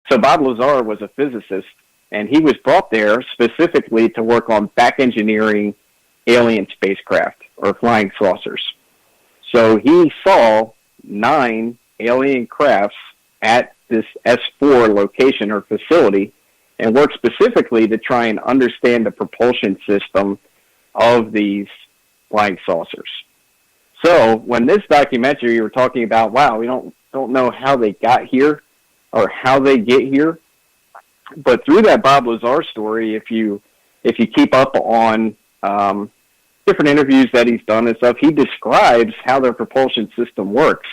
So Bob Lazar was a physicist, and he was brought there specifically to work on back engineering alien spacecraft or flying saucers. So he saw 9 alien crafts at this S4 location or facility and worked specifically to try and understand the propulsion system of these flying saucers. So when this documentary, you were talking about, wow, we don't know how they got here or how they get here. But through that Bob Lazar story, if you keep up on different interviews that he's done and stuff, he describes how their propulsion system works.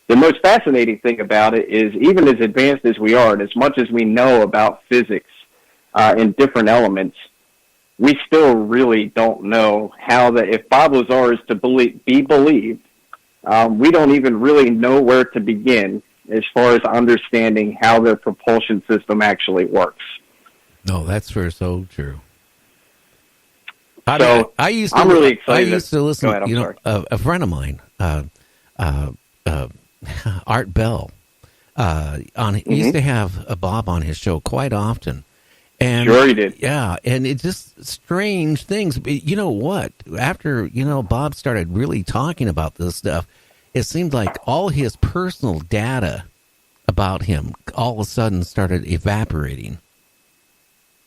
The most fascinating thing about it is, even as advanced as we are, and as much as we know about physics and different elements, we still really don't know how that. If Bob Lazar is to be believed, we don't even really know where to begin as far as understanding how their propulsion system actually works. No, that's so true. I'm really excited. I used to listen. Go ahead, a friend of mine, Art Bell, he used to have Bob on his show quite often. And, sure he did. Yeah, and it's just strange things. But you know what? After, Bob started really talking about this stuff, it seemed like all his personal data about him all of a sudden started evaporating.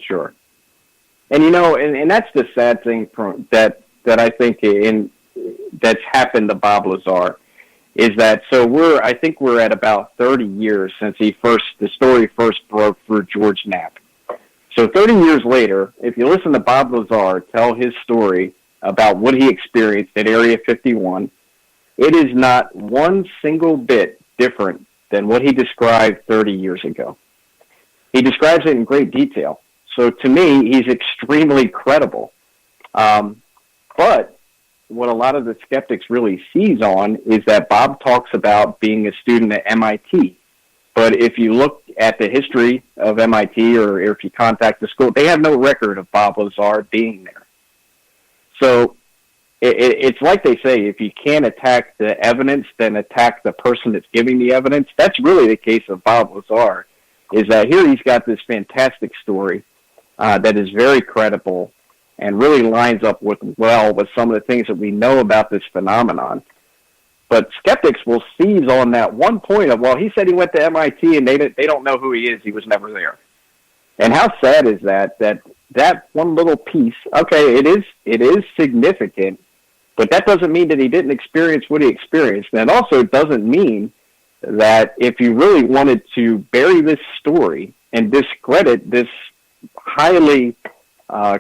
Sure. And, and that's the sad thing that I think that's happened to Bob Lazar, is that, I think we're at about 30 years since the story first broke for George Knapp. So 30 years later, if you listen to Bob Lazar tell his story about what he experienced at Area 51, it is not one single bit different than what he described 30 years ago. He describes it in great detail. So to me, he's extremely credible. But what a lot of the skeptics really seize on is that Bob talks about being a student at MIT. But if you look at the history of MIT, or if you contact the school, they have no record of Bob Lazar being there. So it's like they say, if you can't attack the evidence, then attack the person that's giving the evidence. That's really the case of Bob Lazar, is that here he's got this fantastic story that is very credible and really lines up with some of the things that we know about this phenomenon. But skeptics will seize on that one point of, he said he went to MIT and they don't know who he is. He was never there. And how sad is that one little piece? Okay, it is significant, but that doesn't mean that he didn't experience what he experienced. And it also doesn't mean that if you really wanted to bury this story and discredit this highly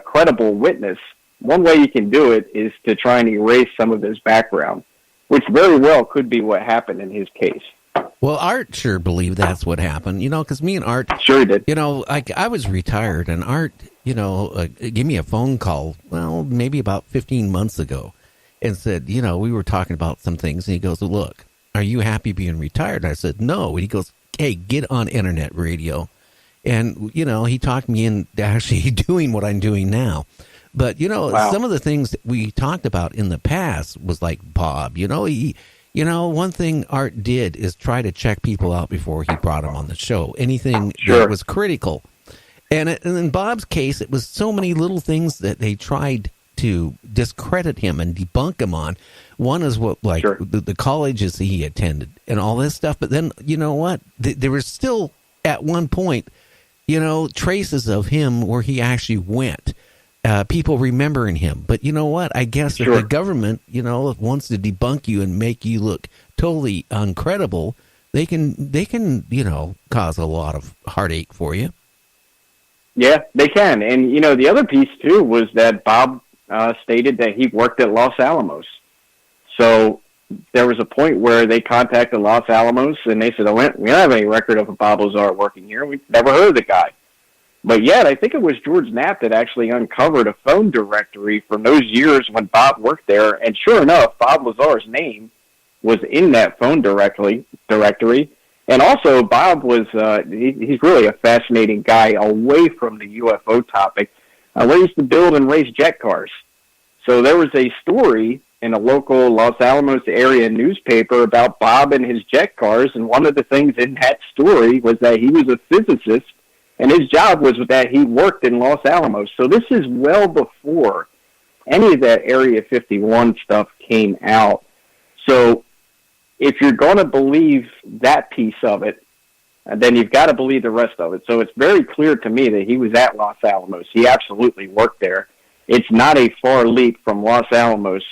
credible witness, one way you can do it is to try and erase some of his background, which very well could be what happened in his case. Well, Art sure believed that's what happened, because me and Art... Sure did. I was retired, and Art, gave me a phone call, maybe about 15 months ago, and said, we were talking about some things, and he goes, look, are you happy being retired? I said, no. And he goes, hey, get on internet radio. And, he talked me into actually doing what I'm doing now. But, wow. Some of the things that we talked about in the past was like Bob, one thing Art did is try to check people out before he brought them on the show. Anything that was critical. And in Bob's case, it was so many little things that they tried to discredit him and debunk him on. One is the colleges he attended and all this stuff. But then, you know what? There was still, at one point, traces of him where he actually went. People remembering him. But you know what? I guess if the government, wants to debunk you and make you look totally uncredible, they can, cause a lot of heartache for you. Yeah, they can. And, the other piece, too, was that Bob stated that he worked at Los Alamos. So there was a point where they contacted Los Alamos, and they said, we don't have any record of a Bob Lazar working here. We've never heard of the guy. But yet, I think it was George Knapp that actually uncovered a phone directory from those years when Bob worked there. And sure enough, Bob Lazar's name was in that phone directory. And also, Bob was, he's really a fascinating guy away from the UFO topic. He used to build and race jet cars. So there was a story in a local Los Alamos area newspaper about Bob and his jet cars, and one of the things in that story was that he was a physicist, and his job was that he worked in Los Alamos. So this is well before any of that Area 51 stuff came out. So if you're going to believe that piece of it, then you've got to believe the rest of it. So it's very clear to me that he was at Los Alamos. He absolutely worked there. It's not a far leap from Los Alamos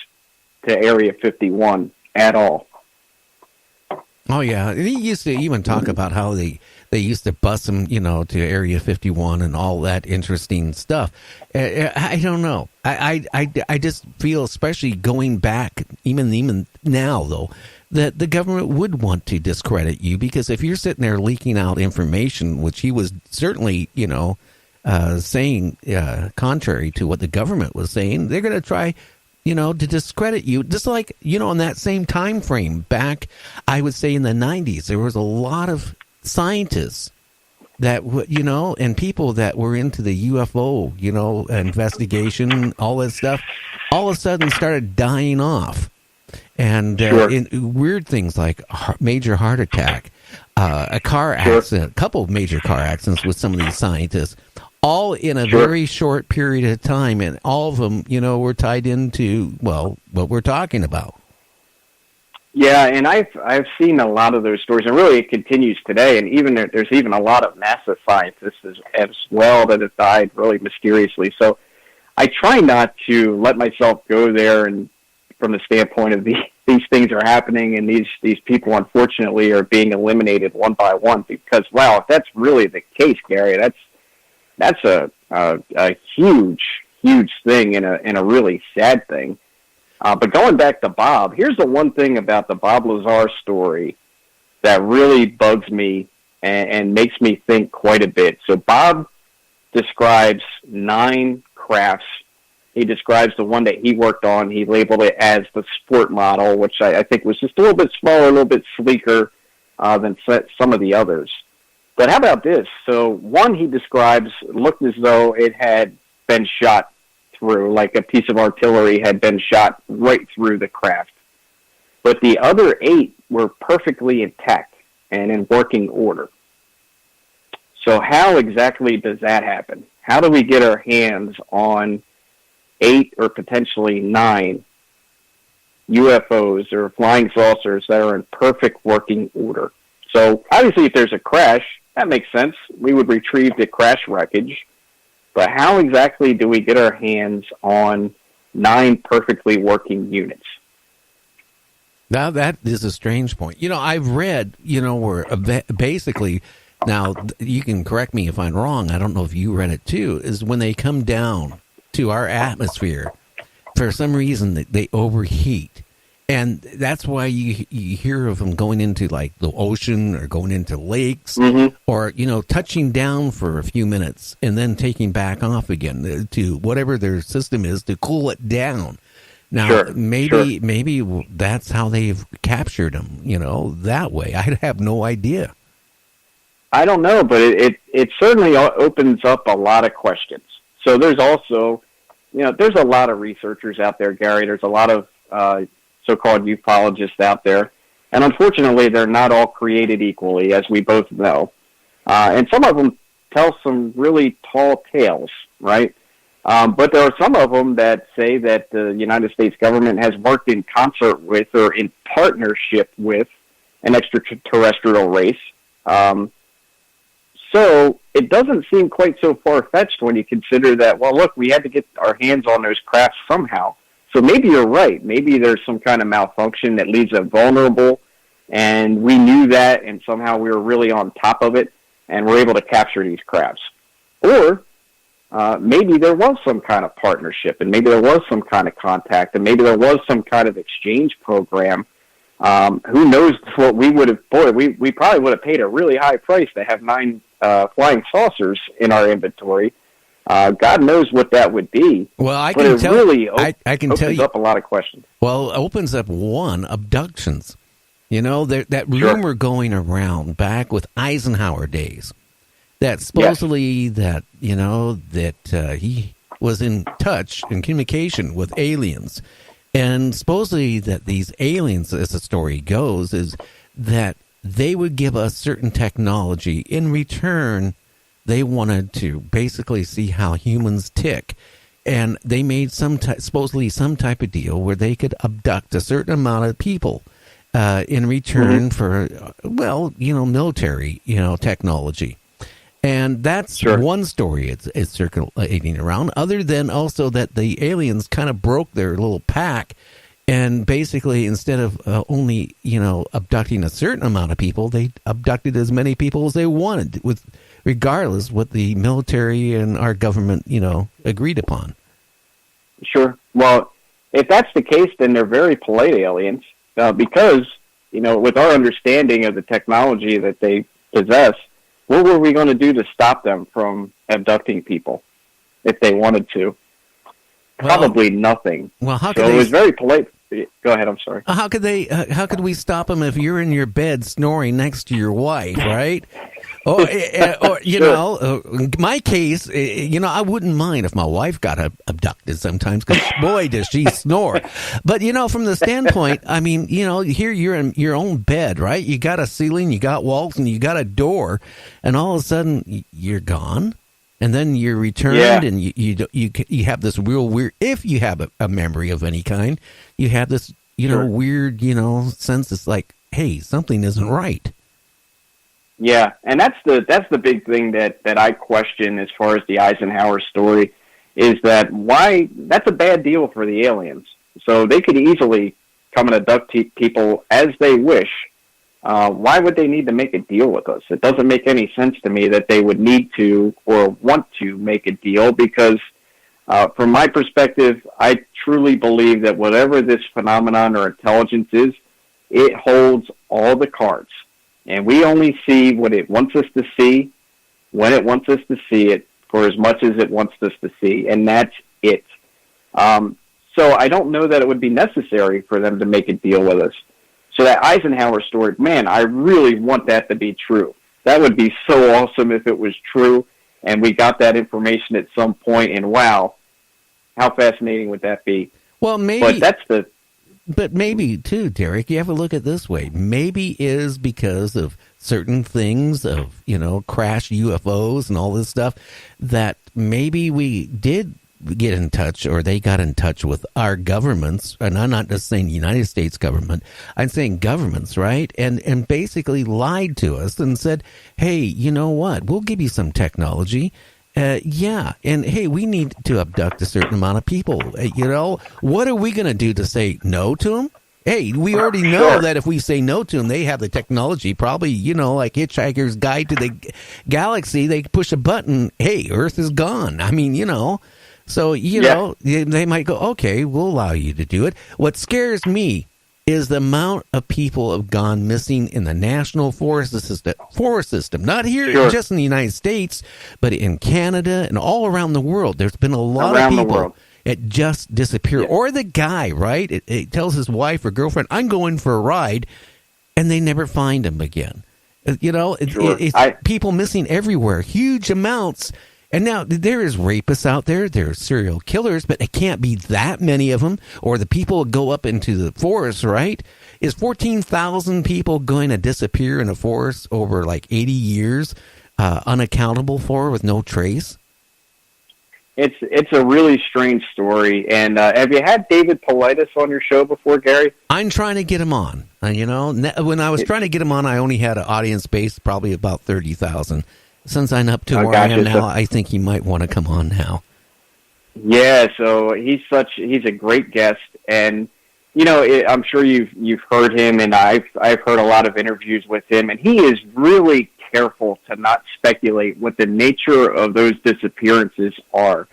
to Area 51 at all. Oh, yeah. He used to even talk about how they used to bus him, to Area 51 and all that interesting stuff. I don't know. I just feel, especially going back, even now, though, that the government would want to discredit you, because if you're sitting there leaking out information, which he was certainly, saying contrary to what the government was saying, they're going to try, to discredit you. Just like, in that same time frame back, I would say in the 90s, there was a lot of scientists that, and people that were into the UFO, investigation, all that stuff, all of a sudden started dying off. And in weird things like major heart attack, a car accident, a couple of major car accidents with some of these scientists, all in a very short period of time, and all of them, were tied into, what we're talking about. Yeah, and I've seen a lot of those stories, and really it continues today. And even there's even a lot of NASA scientists as well that have died really mysteriously. So I try not to let myself go there, and from the standpoint of these things are happening, and these people unfortunately are being eliminated one by one. Because wow, if that's really the case, Gary, that's a huge thing and a really sad thing. But going back to Bob, here's the one thing about the Bob Lazar story that really bugs me and makes me think quite a bit. So Bob describes 9 crafts. He describes the one that he worked on. He labeled it as the sport model, which I think was just a little bit smaller, a little bit sleeker than some of the others. But how about this? So one he describes looked as though it had been shot through, like a piece of artillery had been shot right through the craft. But the other 8 were perfectly intact and in working order. So how exactly does that happen? How do we get our hands on 8 or potentially 9 UFOs or flying saucers that are in perfect working order? So obviously if there's a crash, that makes sense. We would retrieve the crash wreckage. But how exactly do we get our hands on 9 perfectly working units? Now, that is a strange point. I've read, where basically, now you can correct me if I'm wrong, I don't know if you read it too, is when they come down to our atmosphere, for some reason they overheat. And that's why you hear of them going into like the ocean or going into lakes, or, touching down for a few minutes and then taking back off again to whatever their system is to cool it down. Now, maybe that's how they've captured them, that way. I have no idea. I don't know, but it certainly opens up a lot of questions. So there's also, there's a lot of researchers out there, Gary. There's a lot of so-called ufologists out there. And unfortunately, they're not all created equally, as we both know. And some of them tell some really tall tales, right? But there are some of them that say that the United States government has worked in concert with or in partnership with an extraterrestrial race. So it doesn't seem quite so far-fetched when you consider that, well, look, we had to get our hands on those crafts somehow. So maybe you're right. Maybe there's some kind of malfunction that leaves it vulnerable, and we knew that, and somehow we were really on top of it, and we're able to capture these crafts. Or maybe there was some kind of partnership, and maybe there was some kind of contact, and maybe there was some kind of exchange program. Who knows what we would have, we probably would have paid a really high price to have 9 flying saucers in our inventory. God knows what that would be. Well, I can tell really I can tell you, opens up a lot of questions. Well, it opens up one, abductions. That rumor going around back with Eisenhower days, that supposedly that he was in touch and communication with aliens, And supposedly that these aliens, as the story goes, is that they would give us certain technology. In return, they wanted to basically see how humans tick. And they made supposedly some type of deal where they could abduct a certain amount of people in return for, military, technology. And that's one story it's circulating around, other than also that the aliens kind of broke their little pack, and basically instead of only, abducting a certain amount of people, they abducted as many people as they wanted, regardless what the military and our government, agreed upon. Sure. Well, if that's the case, then they're very polite aliens, because, with our understanding of the technology that they possess, what were we going to do to stop them from abducting people if they wanted to? Probably nothing. Well, it was very polite. Go ahead. I'm sorry. How could we stop them if you're in your bed snoring next to your wife, right? Or in my case, I wouldn't mind if my wife got abducted sometimes, because boy, does she snore. But, from the standpoint, I mean, here you're in your own bed, right? You got a ceiling, you got walls, and you got a door, and all of a sudden you're gone, and then you're returned, and you have this real weird, if you have a memory of any kind, you have this, weird, sense. It's like, hey, something isn't right. Yeah, and that's the big thing that I question as far as the Eisenhower story, is that why that's a bad deal for the aliens. So they could easily come and abduct people as they wish. Why would they need to make a deal with us? It doesn't make any sense to me that they would need to or want to make a deal, because from my perspective, I truly believe that whatever this phenomenon or intelligence is, it holds all the cards. And we only see what it wants us to see, when it wants us to see it, for as much as it wants us to see. And that's it. So I don't know that it would be necessary for them to make a deal with us. So that Eisenhower story, man, I really want that to be true. That would be so awesome if it was true, and we got that information at some point, and wow, how fascinating would that be? Well, maybe. But maybe, too, Derick, you have to look at it this way. Maybe is because of certain things of, crash UFOs and all this stuff, that maybe we did get in touch, or they got in touch with our governments, and I'm not just saying the United States government, I'm saying governments, right? And basically lied to us and said, hey, you know what, we'll give you some technology. And hey, we need to abduct a certain amount of people. What are we going to do to say no to them? Hey, we already know that if we say no to them, they have the technology, probably, like Hitchhiker's Guide to the Galaxy. They push a button, hey, Earth is gone. I mean, so, they might go, okay, we'll allow you to do it. What scares me is the amount of people have gone missing in the national forest system. Not here, just in the United States, but in Canada and all around the world. There's been a lot of people that just disappear. Yeah. Or the guy, right? It tells his wife or girlfriend, I'm going for a ride, and they never find him again. It's people missing everywhere, huge amounts. And now there is rapists out there, there are serial killers, but it can't be that many of them, or the people go up into the forest, right? Is 14,000 people going to disappear in a forest over like 80 years, unaccountable for, with no trace? It's a really strange story. And have you had David Paulides on your show before, Gary? I'm trying to get him on. When I was trying to get him on, I only had an audience base, probably about 30,000. Since I'm up to where I am now, I think he might want to come on now. Yeah, so he's a great guest, and I'm sure you've heard him, and I've heard a lot of interviews with him, and he is really careful to not speculate what the nature of those disappearances are.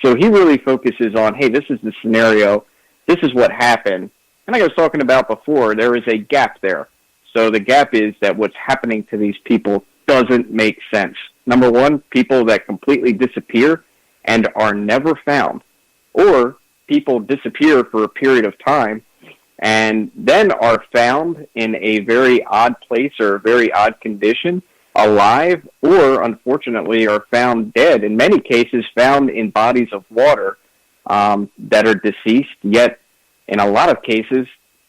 So he really focuses on, hey, this is the scenario, this is what happened. And like I was talking about before, there is a gap there. So the gap is that what's happening to these people doesn't make sense. Number one, people that completely disappear and are never found, or people disappear for a period of time and then are found in a very odd place or a very odd condition, alive, or unfortunately are found dead, in many cases found in bodies of water that are deceased, yet in a lot of cases,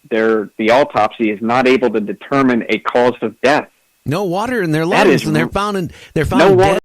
the autopsy is not able to determine a cause of death. No water in their lungs, and they're found no dead